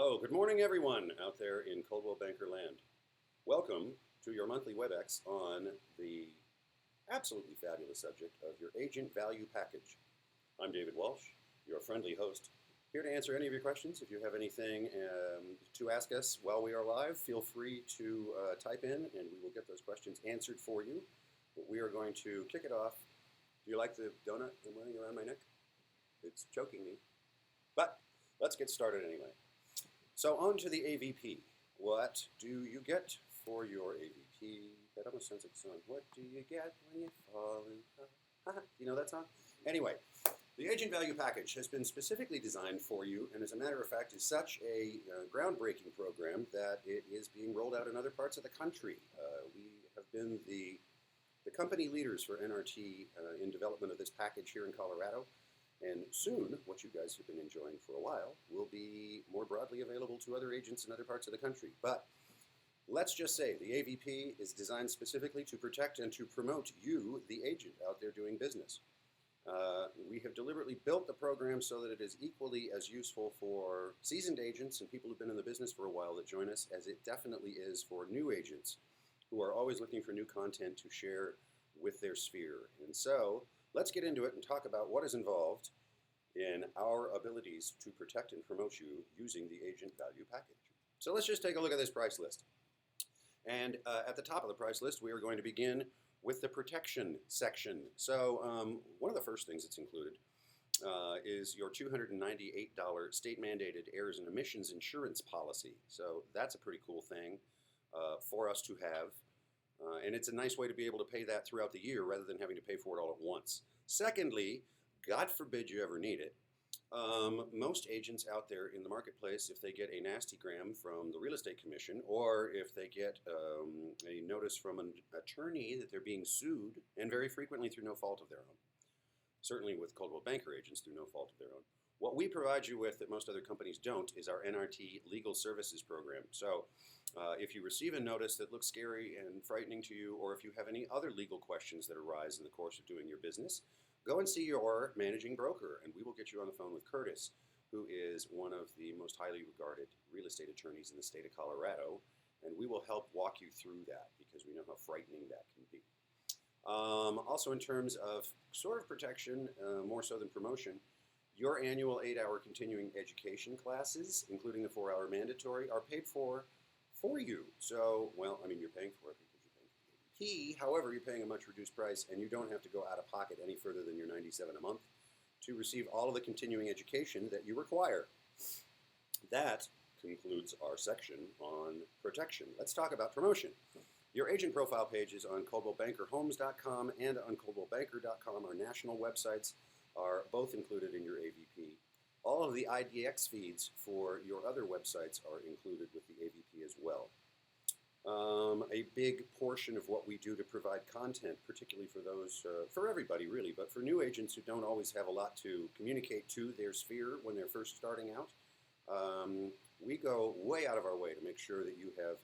Hello, good morning everyone out there in Coldwell Banker land. Welcome to your monthly WebEx on the absolutely fabulous subject of your agent value package. I'm David Walsh, your friendly host, here to answer any of your questions. If you have anything to ask us while we are live, feel free to type in and we will get those questions answered for you. But we are going to kick it off. Do you like the donut I'm wearing around my neck? It's choking me. But let's get started anyway. So on to the AVP. What do you get for your AVP? That almost sounds like a song. What do you get when you fall in love? You know that song? Anyway, the Agent Value Package has been specifically designed for you, and as a matter of fact is such a groundbreaking program that it is being rolled out in other parts of the country. We have been the company leaders for NRT in development of this package here in Colorado. And soon, what you guys have been enjoying for a while will be more broadly available to other agents in other parts of the country. But let's just say the AVP is designed specifically to protect and to promote you, the agent, out there doing business. We have deliberately built the program so that it is equally as useful for seasoned agents and people who've been in the business for a while that join us as it definitely is for new agents who are always looking for new content to share with their sphere. And so, let's get into it and talk about what is involved in our abilities to protect and promote you using the Agent Value Package. So let's just take a look at this price list. And at the top of the price list, we are going to begin with the protection section. So one of the first things that's included is your $298 state-mandated errors and omissions insurance policy. So that's a pretty cool thing for us to have. And it's a nice way to be able to pay that throughout the year rather than having to pay for it all at once. Secondly, God forbid you ever need it. Most agents out there in the marketplace, if they get a nasty gram from the Real Estate Commission, or if they get a notice from an attorney that they're being sued, and very frequently through no fault of their own, certainly with Coldwell Banker agents through no fault of their own, what we provide you with that most other companies don't is our NRT Legal Services Program. So if you receive a notice that looks scary and frightening to you, or if you have any other legal questions that arise in the course of doing your business, go and see your managing broker, and we will get you on the phone with Curtis, who is one of the most highly regarded real estate attorneys in the state of Colorado, and we will help walk you through that because we know how frightening that can be. Also in terms of sort of protection, more so than promotion, your annual 8-hour continuing education classes, including the 4-hour mandatory, are paid for you. So, well, I mean, you're paying for it because you're paying for the AVP. However, you're paying a much reduced price, and you don't have to go out of pocket any further than your $97 a month to receive all of the continuing education that you require. That concludes our section on protection. Let's talk about promotion. Your agent profile pages on ColdwellBankerHomes.com and on ColdwellBanker.com, our national websites, are both included in your AVP. All of the IDX feeds for your other websites are included with the AVP as well. A big portion of what we do to provide content, particularly for those, for everybody really, but for new agents who don't always have a lot to communicate to their sphere when they're first starting out, we go way out of our way to make sure that you have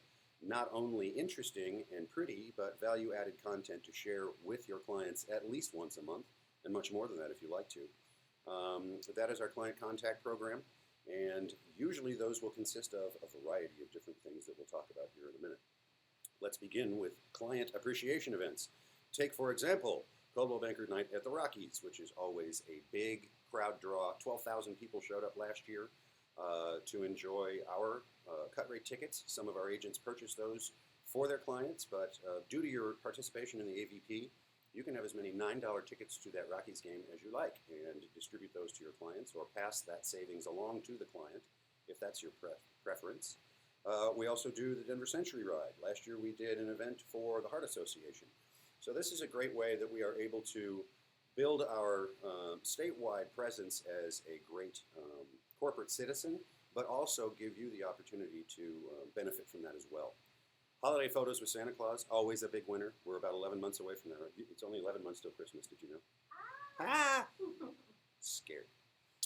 not only interesting and pretty, but value-added content to share with your clients at least once a month, and much more than that if you like to. That is our client contact program, and usually those will consist of a variety of different things that we'll talk about here in a minute. Let's begin with client appreciation events. Take, for example, Coldwell Banker Night at the Rockies, which is always a big crowd draw. 12,000 people showed up last year to enjoy our cut rate tickets. Some of our agents purchased those for their clients, but due to your participation in the AVP, you can have as many $9 tickets to that Rockies game as you like and distribute those to your clients or pass that savings along to the client if that's your preference. We also do the Denver Century Ride. Last year we did an event for the Heart Association. So this is a great way that we are able to build our statewide presence as a great corporate citizen, but also give you the opportunity to benefit from that as well. Holiday photos with Santa Claus, always a big winner. We're about 11 months away from that. It's only 11 months till Christmas, did you know? Ah! Scared.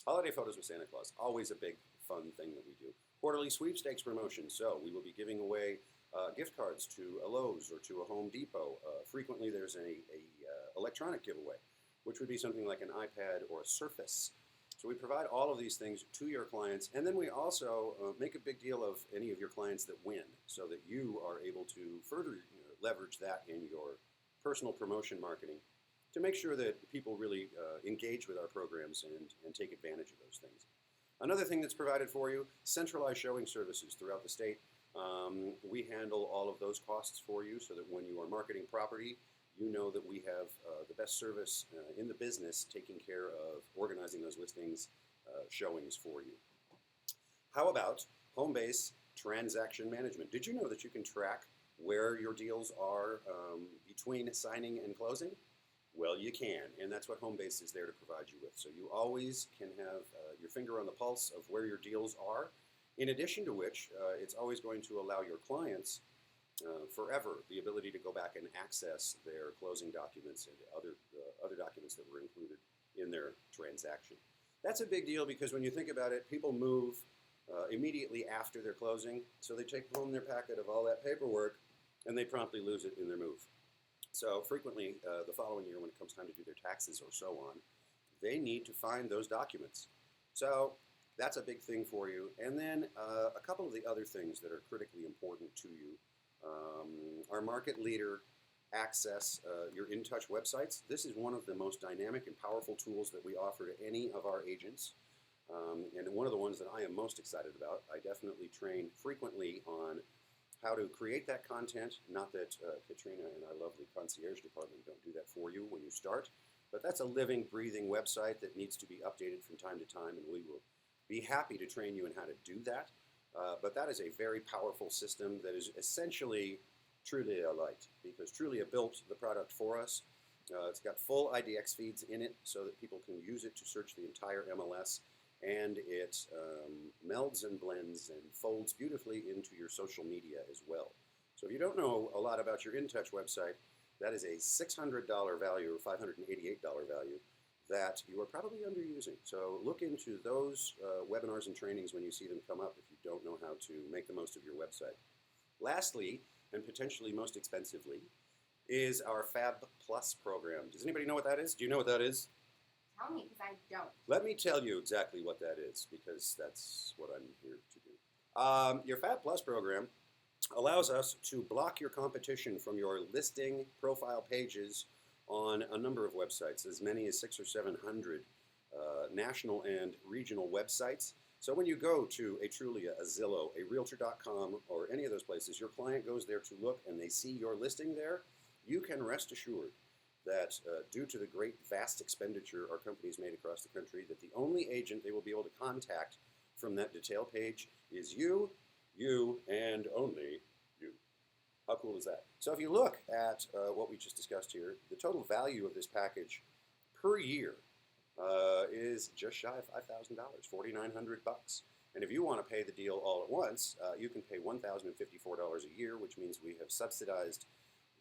Holiday photos with Santa Claus, always a big fun thing that we do. Quarterly sweepstakes promotion, so we will be giving away gift cards to a Lowe's or to a Home Depot. Frequently there's a electronic giveaway, which would be something like an iPad or a Surface. So we provide all of these things to your clients, and then we also make a big deal of any of your clients that win, so that you are able to further leverage that in your personal promotion marketing to make sure that people really engage with our programs and take advantage of those things. Another thing that's provided for you, centralized showing services throughout the state. We handle all of those costs for you so that when you are marketing property, you know that we have the best service in the business taking care of organizing those listings, showings for you. How about home base transaction management? Did you know that you can track where your deals are between signing and closing? Well, you can, and that's what Homebase is there to provide you with. So you always can have your finger on the pulse of where your deals are, in addition to which it's always going to allow your clients forever the ability to go back and access their closing documents and other documents that were included in their transaction. That's a big deal because when you think about it, people move immediately after their closing, so they take home their packet of all that paperwork and they promptly lose it in their move. So frequently, the following year when it comes time to do their taxes or so on, they need to find those documents. So that's a big thing for you. And then a couple of the other things that are critically important to you. Our market leader access your InTouch websites. This is one of the most dynamic and powerful tools that we offer to any of our agents. And one of the ones that I am most excited about. I definitely train frequently on how to create that content. Not that Katrina and our lovely concierge department don't do that for you when you start, but that's a living, breathing website that needs to be updated from time to time, and we will be happy to train you in how to do that. But that is a very powerful system that is essentially Trulia Lite, because Trulia built the product for us. It's got full IDX feeds in it so that people can use it to search the entire MLS, and it melds and blends and folds beautifully into your social media as well. So if you don't know a lot about your InTouch website, that is a $600 value or $588 value that you are probably underusing. So look into those webinars and trainings when you see them come up if you don't know how to make the most of your website. Lastly, and potentially most expensively, is our Fab Plus program. Does anybody know what that is? Do you know what that is? Tell me, because I don't. Let me tell you exactly what that is, because that's what I'm here to do. Your Fab Plus program allows us to block your competition from your listing profile pages on a number of websites, as many as 600 or 700 national and regional websites. So when you go to a Trulia, a Zillow, a Realtor.com, or any of those places, your client goes there to look and they see your listing there, you can rest assured that due to the great vast expenditure our company's made across the country, that the only agent they will be able to contact from that detail page is you, and only you. How cool is that? So if you look at what we just discussed here, the total value of this package per year is just shy of $5,000, $4,900. And if you want to pay the deal all at once, you can pay $1,054 a year, which means we have subsidized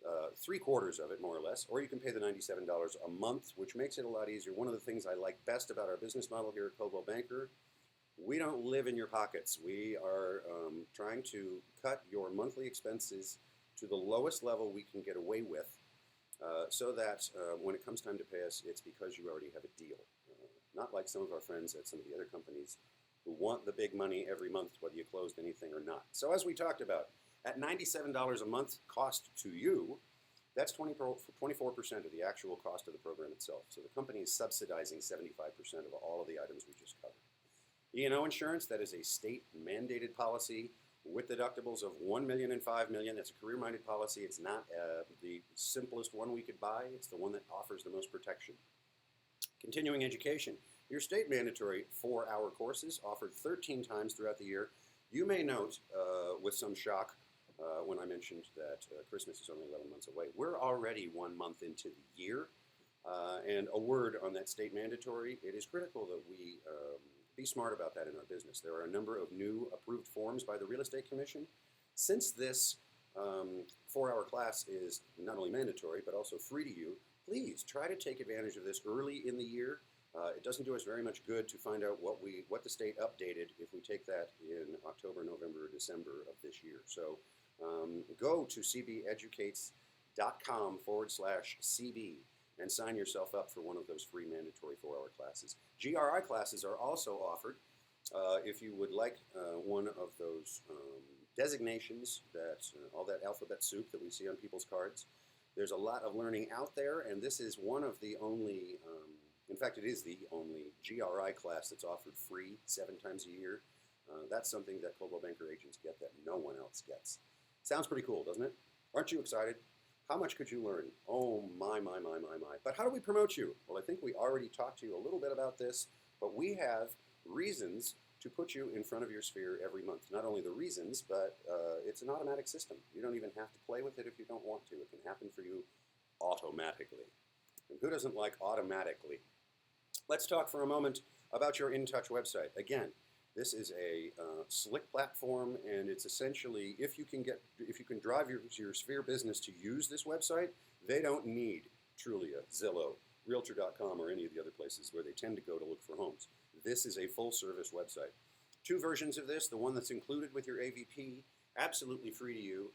3/4 of it, more or less, or you can pay the $97 a month, which makes it a lot easier. One of the things I like best about our business model here at Coldwell Banker, we don't live in your pockets. We are trying to cut your monthly expenses to the lowest level we can get away with, so that when it comes time to pay us, it's because you already have a deal. Not like some of our friends at some of the other companies who want the big money every month, whether you closed anything or not. So as we talked about, at $97 a month cost to you, that's 24% of the actual cost of the program itself. So the company is subsidizing 75% of all of the items we just covered. E&O insurance, that is a state-mandated policy with deductibles of $1 million and $5 million. That's a career-minded policy. It's not the simplest one we could buy. It's the one that offers the most protection. Continuing education. Your state mandatory 4-hour courses offered 13 times throughout the year. You may note with some shock when I mentioned that Christmas is only 11 months away. We're already 1 month into the year. And a word on that state mandatory, it is critical that we be smart about that in our business. There are a number of new approved forms by the Real Estate Commission. Since this 4-hour class is not only mandatory but also free to you, please try to take advantage of this early in the year. It doesn't do us very much good to find out what the state updated if we take that in October, November, or December of this year. So go to cbeducates.com/CB and sign yourself up for one of those free mandatory 4-hour classes. GRI classes are also offered if you would like one of those designations, that all that alphabet soup that we see on people's cards. There's a lot of learning out there, and this is one of the only, in fact, it is the only GRI class that's offered free 7 times a year. That's something that Coldwell Banker agents get that no one else gets. Sounds pretty cool, doesn't it? Aren't you excited? How much could you learn? Oh, my. But how do we promote you? Well, I think we already talked to you a little bit about this, but we have reasons to put you in front of your sphere every month. Not only the reasons, but it's an automatic system. You don't even have to play with it if you don't want to. It can happen for you automatically. And who doesn't like automatically? Let's talk for a moment about your InTouch website. Again, this is a slick platform, and it's essentially, if you can drive your sphere business to use this website, they don't need Trulia, Zillow, Realtor.com, or any of the other places where they tend to go to look for homes. This is a full-service website. 2 versions of this, the one that's included with your AVP, absolutely free to you,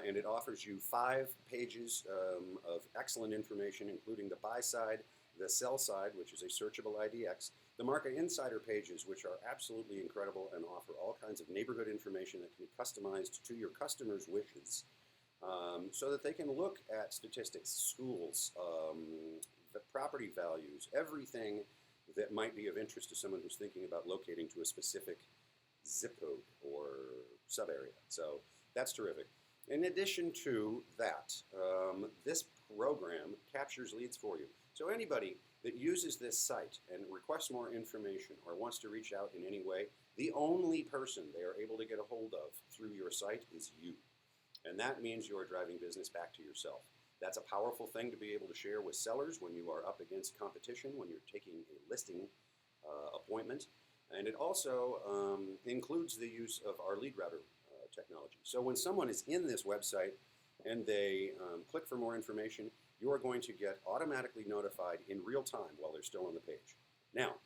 and it offers you 5 pages of excellent information, including the buy side, the sell side, which is a searchable IDX, the Market Insider pages, which are absolutely incredible and offer all kinds of neighborhood information that can be customized to your customers' wishes, so that they can look at statistics, schools, the property values, everything that might be of interest to someone who's thinking about locating to a specific zip code or sub-area. So that's terrific. In addition to that, this program captures leads for you. So anybody that uses this site and requests more information or wants to reach out in any way, the only person they are able to get a hold of through your site is you. And that means you are driving business back to yourself. That's a powerful thing to be able to share with sellers when you are up against competition, when you're taking a listing appointment. And it also includes the use of our lead router technology. So when someone is in this website and they click for more information, you are going to get automatically notified in real time while they're still on the page. Now,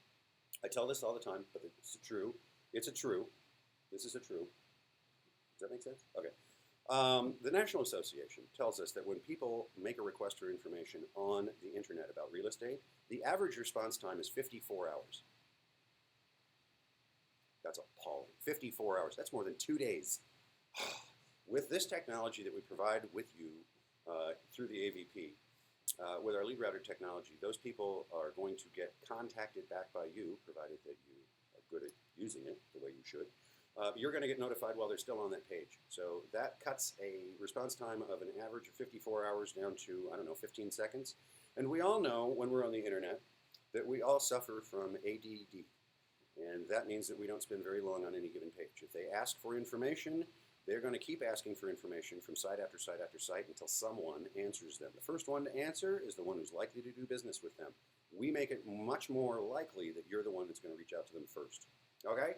I tell this all the time, but it's true. It's a true. This is a true. Does that make sense? Okay. The National Association tells us that when people make a request for information on the internet about real estate, the average response time is 54 hours. That's appalling. 54 hours. That's more than 2 days. With this technology that we provide with you through the AVP, with our lead router technology, those people are going to get contacted back by you, provided that you are good at using it the way you should. You're going to get notified while they're still on that page. So that cuts a response time of an average of 54 hours down to, 15 seconds. And we all know when we're on the internet that we all suffer from ADD. And that means that we don't spend very long on any given page. If they ask for information, they're going to keep asking for information from site after site after site until someone answers them. The first one to answer is the one who's likely to do business with them. We make it much more likely that you're the one that's going to reach out to them first. Okay?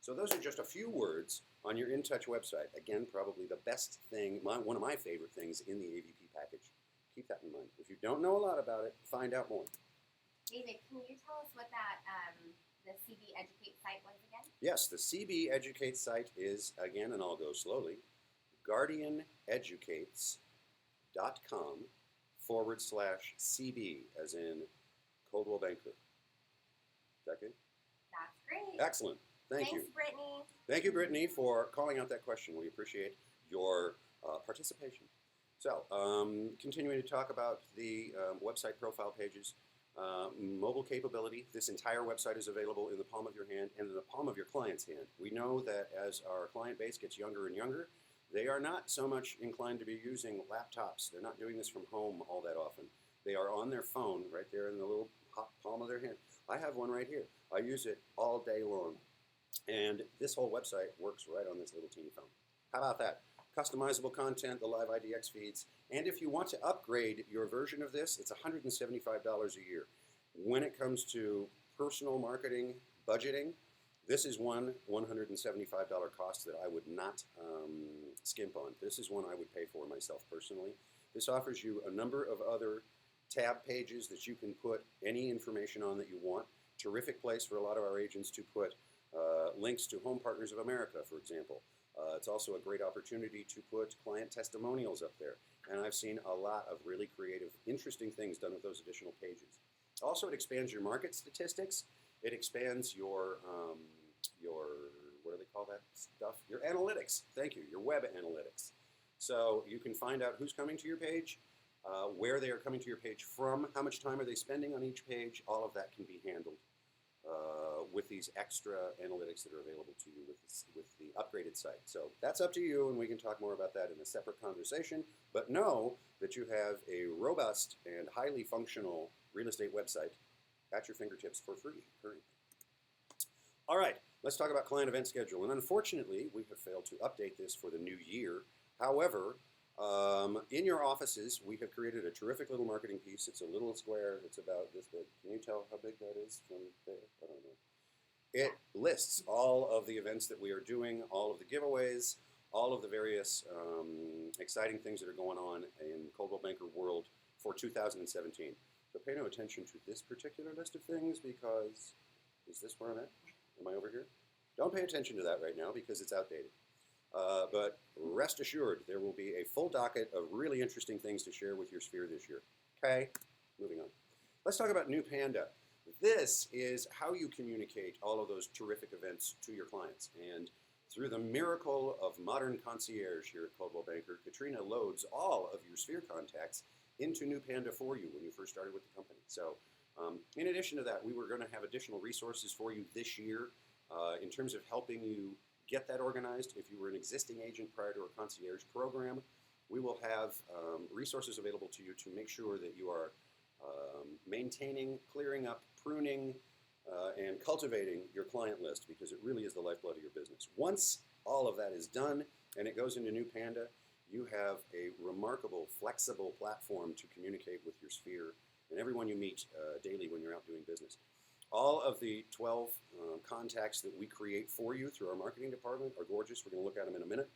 So those are just a few words on your InTouch website. Again, probably the best thing, one of my favorite things in the AVP package. Keep that in mind. If you don't know a lot about it, find out more. David, can you tell us what that the CB Educate site was again? Yes, the CB Educate site is, again, and I'll go slowly, guardianeducates.com/CB, as in Coldwell Banker. Is that good? That's great. Excellent. Thank you. Thanks, Brittany. Thank you, Brittany, for calling out that question. We appreciate your participation. So, continuing to talk about the website profile pages, mobile capability. This entire website is available in the palm of your hand and in the palm of your client's hand. We know that as our client base gets younger and younger, they are not so much inclined to be using laptops. They're not doing this from home all that often. They are on their phone right there in the little palm of their hand. I have one right here. I use it all day long. And this whole website works right on this little teeny phone. How about that? Customizable content, the live IDX feeds. And if you want to upgrade your version of this, it's $175 a year. When it comes to personal marketing, budgeting, this is one $175 cost that I would not skimp on. This is one I would pay for myself personally. This offers you a number of other tab pages that you can put any information on that you want. Terrific place for a lot of our agents to put links to Home Partners of America, for example. It's also a great opportunity to put client testimonials up there. and I've seen a lot of really creative, interesting things done with those additional pages. Also, it expands your market statistics. It expands your what do they call that stuff? Your analytics. Thank you. Your web analytics. So you can find out who's coming to your page, where they are coming to your page from, how much time are they spending on each page. All of that can be handled with these extra analytics that are available to you with the upgraded site. So that's up to you, and we can talk more about that in a separate conversation. But know that you have a robust and highly functional real estate website at your fingertips for free currently. All right, let's talk about client event schedule. And unfortunately, we have failed to update this for the new year. However, in your offices, we have created a terrific little marketing piece. It's a little square. It's about this big. Can you tell how big that is from there? I don't know. It lists all of the events that we are doing, all of the giveaways, all of the various exciting things that are going on in Coldwell Banker world for 2017. So pay no attention to this particular list of things because, is this where I'm at? Am I over here? Don't pay attention to that right now because it's outdated. But rest assured, there will be a full docket of really interesting things to share with your sphere this year. Okay, moving on. Let's talk about New Panda. This is how you communicate all of those terrific events to your clients. And through the miracle of modern concierge here at Coldwell Banker, Katrina loads all of your sphere contacts into New Panda for you when you first started with the company. So in addition to that, we were going to have additional resources for you this year in terms of helping you get that organized. If you were an existing agent prior to a concierge program, we will have resources available to you to make sure that you are maintaining, clearing up, pruning, and cultivating your client list because it really is the lifeblood of your business. Once all of that is done and it goes into New Panda, you have a remarkable, flexible platform to communicate with your sphere and everyone you meet daily when you're out doing business. All of the 12 contacts that we create for you through our marketing department are gorgeous. We're going to look at them in a minute.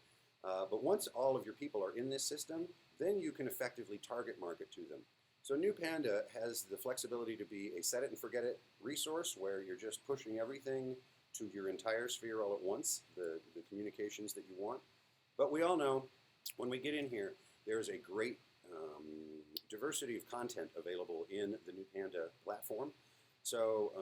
But once all of your people are in this system, then you can effectively target market to them. So New Panda has the flexibility to be a set it and forget it resource where you're just pushing everything to your entire sphere all at once, the communications that you want. But we all know when we get in here, there's a great diversity of content available in the New Panda platform. So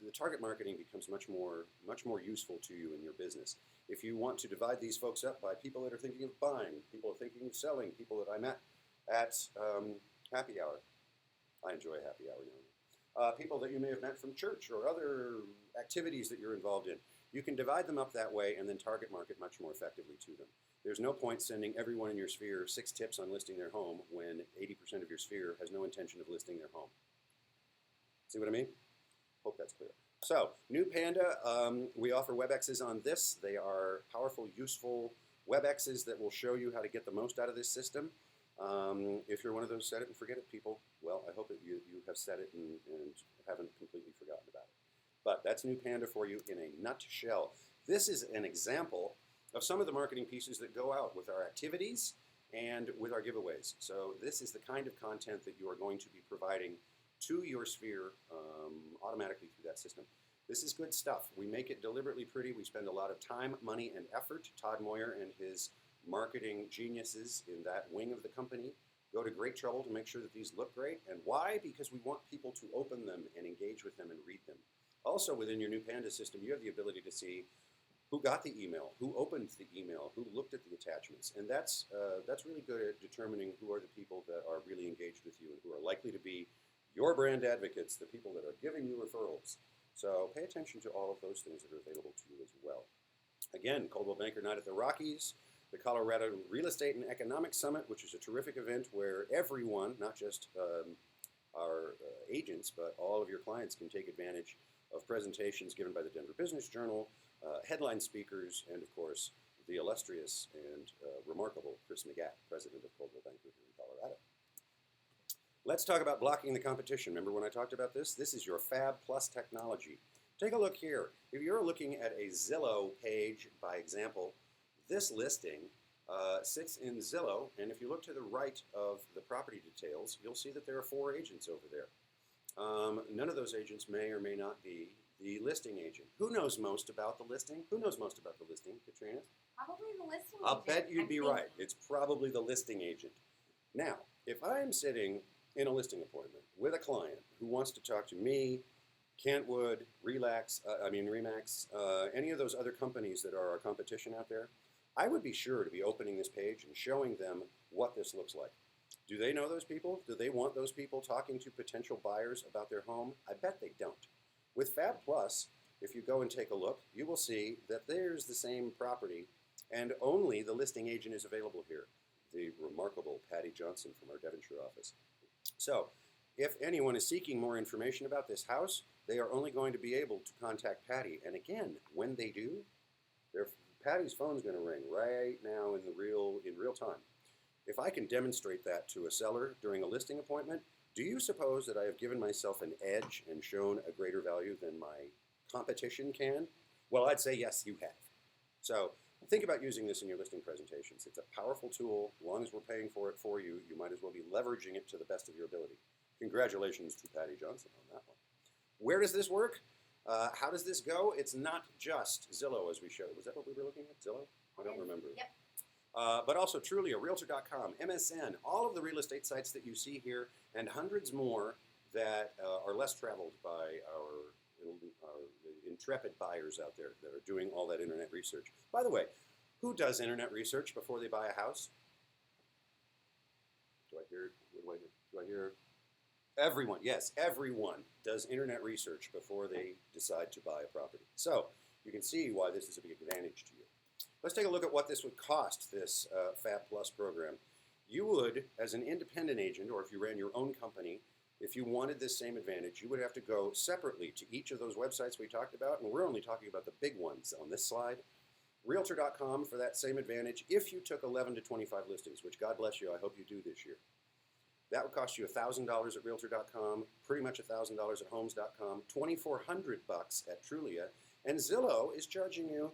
the target marketing becomes much more useful to you in your business. If you want to divide these folks up by people that are thinking of buying, people are thinking of selling, people that I met at happy hour. I enjoy a happy hour now. People that you may have met from church or other activities that you're involved in. You can divide them up that way and then target market much more effectively to them. There's no point sending everyone in your sphere 6 tips on listing their home when 80% of your sphere has no intention of listing their home. See what I mean? Hope that's clear. So, New Panda, we offer WebExes on this. They are powerful, useful WebExes that will show you how to get the most out of this system. If you're one of those set it and forget it people, well, I hope that you have said it and haven't completely forgotten about it. But that's New Panda for you in a nutshell. This is an example of some of the marketing pieces that go out with our activities and with our giveaways. So this is the kind of content that you are going to be providing to your sphere automatically through that system. This is good stuff. We make it deliberately pretty. We spend a lot of time, money, and effort. Todd Moyer and his marketing geniuses in that wing of the company go to great trouble to make sure that these look great. And why? Because we want people to open them and engage with them and read them. Also within your New Panda system, you have the ability to see who got the email, who opened the email, who looked at the attachments. And that's really good at determining who are the people that are really engaged with you and who are likely to be your brand advocates, the people that are giving you referrals. So pay attention to all of those things that are available to you as well. Again, Coldwell Banker Night at the Rockies, the Colorado Real Estate and Economic Summit, which is a terrific event where everyone, not just our agents, but all of your clients can take advantage of presentations given by the Denver Business Journal, headline speakers, and of course, the illustrious and remarkable Chris McGatt, president of Coldwell Banker here in Colorado. Let's talk about blocking the competition. Remember when I talked about this? This is your Fab Plus technology. Take a look here. If you're looking at a Zillow page, by example, this listing sits in Zillow, and if you look to the right of the property details, you'll see that there are 4 agents over there. None of those agents may or may not be the listing agent. Who knows most about the listing? Who knows most about the listing, Katrina? Probably the listing agent. I'll bet you'd be right. It's probably the listing agent. Now, if I'm sitting in a listing appointment with a client who wants to talk to me, Kentwood, Remax, any of those other companies that are our competition out there, I would be sure to be opening this page and showing them what this looks like. Do they know those people? Do they want those people talking to potential buyers about their home? I bet they don't. With Fab Plus, if you go and take a look, you will see that there's the same property and only the listing agent is available here, the remarkable Patty Johnson from our Devonshire office. So, if anyone is seeking more information about this house, they are only going to be able to contact Patty. And again, when they do, Patty's phone's going to ring right now in real time. If I can demonstrate that to a seller during a listing appointment, do you suppose that I have given myself an edge and shown a greater value than my competition can? Well, I'd say yes, you have. So think about using this in your listing presentations. It's a powerful tool. As long as we're paying for it for you, you might as well be leveraging it to the best of your ability. Congratulations to Patty Johnson on that one. Where does this work? How does this go? It's not just Zillow, as we showed. Was that what we were looking at? Zillow? I don't remember. Yep. But also Trulia, Realtor.com, MSN, all of the real estate sites that you see here, and hundreds more that are less traveled by our intrepid buyers out there that are doing all that internet research. By the way, who does internet research before they buy a house? Do I hear? Everyone, yes, everyone does internet research before they decide to buy a property. So you can see why this is a big advantage to you. Let's take a look at what this would cost, this Fab Plus program. You would, as an independent agent, or if you ran your own company, if you wanted this same advantage, you would have to go separately to each of those websites we talked about, and we're only talking about the big ones on this slide. Realtor.com for that same advantage if you took 11 to 25 listings, which God bless you, I hope you do this year. That would cost you $1,000 at Realtor.com, pretty much $1,000 at Homes.com, $2,400 at Trulia, and Zillow is charging you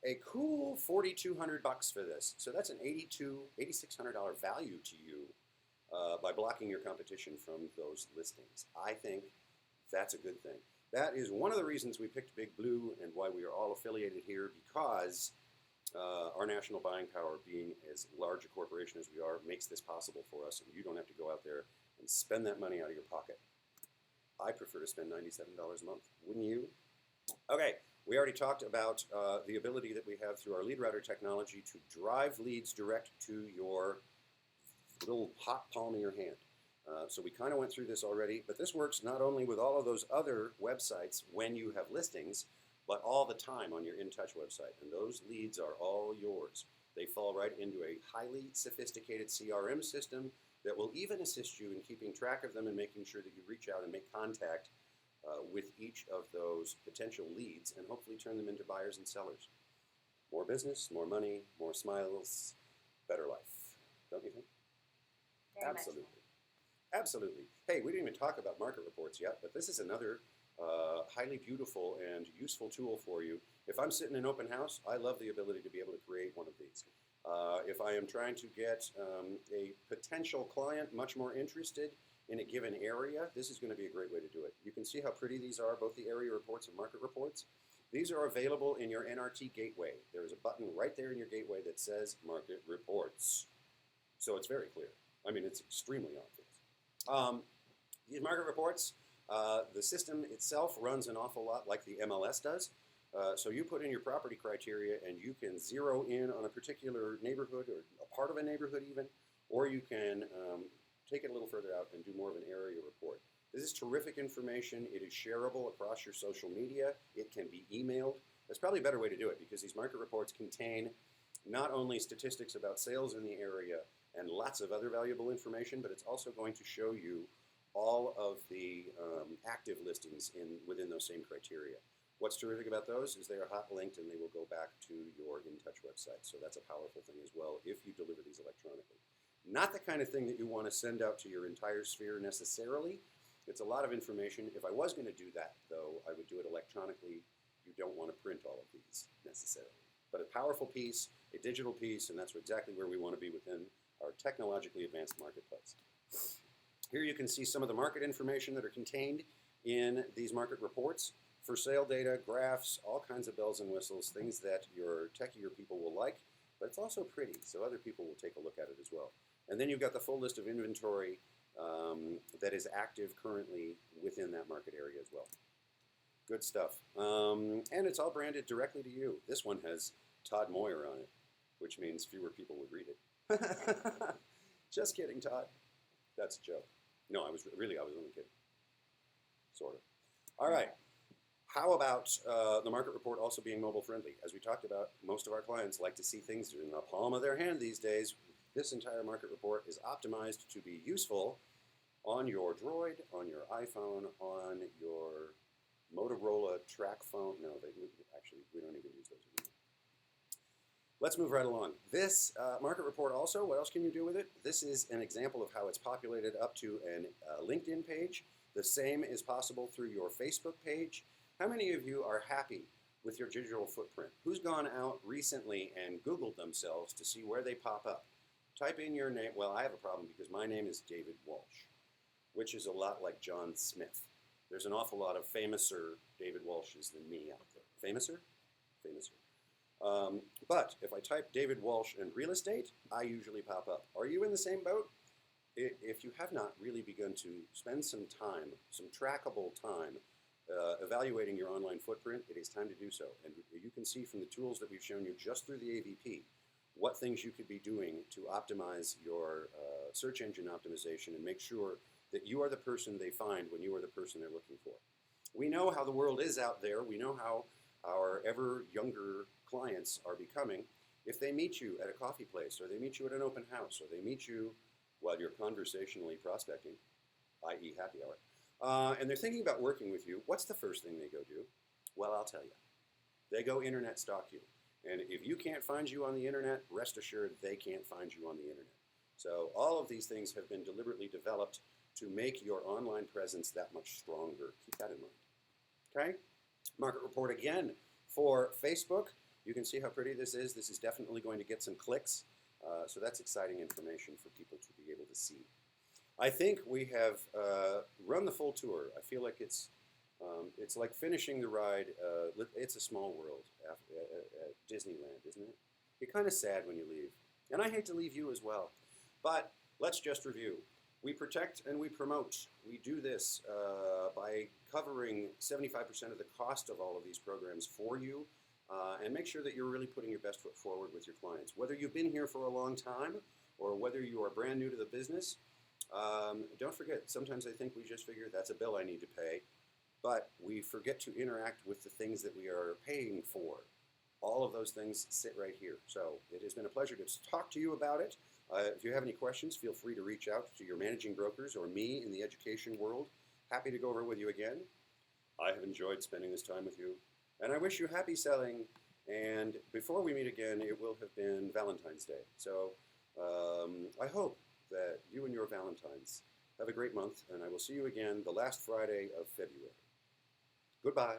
a cool $4,200 for this. So that's an $8,600 value to you by blocking your competition from those listings. I think that's a good thing. That is one of the reasons we picked Big Blue and why we are all affiliated here, because our national buying power, being as large a corporation as we are, makes this possible for us, and you don't have to go out there and spend that money out of your pocket. I prefer to spend $97 a month. Wouldn't you? Okay, we already talked about the ability that we have through our lead router technology to drive leads direct to your little hot palm of your hand. So we kind of went through this already, but this works not only with all of those other websites when you have listings, but all the time on your InTouch website. And those leads are all yours. They fall right into a highly sophisticated CRM system that will even assist you in keeping track of them and making sure that you reach out and make contact with each of those potential leads and hopefully turn them into buyers and sellers. More business, more money, more smiles, better life. Don't you think? Very Absolutely. much. Absolutely. Hey, we didn't even talk about market reports yet, but this is another highly beautiful and useful tool for you. If I'm sitting in open house, I love the ability to be able to create one of these. If I am trying to get a potential client much more interested in a given area, this is going to be a great way to do it. You can see how pretty these are, both the area reports and market reports. These are available in your NRT gateway. There is a button right there in your gateway that says Market Reports. So it's very clear. I mean, it's extremely obvious. These market reports, the system itself runs an awful lot like the MLS does. So you put in your property criteria and you can zero in on a particular neighborhood or a part of a neighborhood even, or you can take it a little further out and do more of an area report. This is terrific information. It is shareable across your social media. It can be emailed. That's probably a better way to do it, because these market reports contain not only statistics about sales in the area and lots of other valuable information, but it's also going to show you all of the active listings within those same criteria. What's terrific about those is they are hot linked and they will go back to your InTouch website. So that's a powerful thing as well if you deliver these electronically. Not the kind of thing that you want to send out to your entire sphere necessarily. It's a lot of information. If I was going to do that, though, I would do it electronically. You don't want to print all of these necessarily. But a powerful piece, a digital piece, and that's exactly where we want to be within our technologically advanced marketplace. Here you can see some of the market information that are contained in these market reports. For sale data, graphs, all kinds of bells and whistles, things that your techier people will like, but it's also pretty, so other people will take a look at it as well. And then you've got the full list of inventory that is active currently within that market area as well. Good stuff. And it's all branded directly to you. This one has Todd Moyer on it, which means fewer people would read it. Just kidding, Todd. That's a joke. No, I was only kidding. Sort of. All right. How about the market report also being mobile friendly? As we talked about, most of our clients like to see things in the palm of their hand these days. This entire market report is optimized to be useful on your Droid, on your iPhone, on your Motorola track phone. No, actually, we don't even use those anymore. Let's move right along. This market report also, what else can you do with it? This is an example of how it's populated up to a LinkedIn page. The same is possible through your Facebook page. How many of you are happy with your digital footprint? Who's gone out recently and Googled themselves to see where they pop up? Type in your name. Well, I have a problem because my name is David Walsh, which is a lot like John Smith. There's an awful lot of famouser David Walshes than me out there. Famouser? Famouser. But if I type David Walsh and real estate, I usually pop up. Are you in the same boat? If you have not really begun to spend some time, some trackable time, evaluating your online footprint, it is time to do so. And you can see from the tools that we've shown you just through the AVP what things you could be doing to optimize your search engine optimization and make sure that you are the person they find when you are the person they're looking for. We know how the world is out there. We know how our ever younger clients are becoming. If they meet you at a coffee place, or they meet you at an open house, or they meet you while you're conversationally prospecting, i.e. happy hour, and they're thinking about working with you, what's the first thing they go do? Well, I'll tell you. They go internet stalk you. And if you can't find you on the internet, rest assured they can't find you on the internet. So all of these things have been deliberately developed to make your online presence that much stronger. Keep that in mind. Okay? Market report again for Facebook. You can see how pretty this is. This is definitely going to get some clicks. So that's exciting information for people to be able to see. I think we have run the full tour. I feel like it's like finishing the ride. It's a Small World at Disneyland, isn't it? You're kind of sad when you leave. And I hate to leave you as well. But let's just review. We protect and we promote. We do this by covering 75% of the cost of all of these programs for you and make sure that you're really putting your best foot forward with your clients. Whether you've been here for a long time or whether you are brand new to the business, don't forget, sometimes I think we just figure that's a bill I need to pay, but we forget to interact with the things that we are paying for. All of those things sit right here. So it has been a pleasure to talk to you about it. If you have any questions, feel free to reach out to your managing brokers or me in the education world. Happy to go over with you again. I have enjoyed spending this time with you, and I wish you happy selling. And before we meet again, it will have been Valentine's Day. So I hope that you and your Valentines have a great month, and I will see you again the last Friday of February. Goodbye.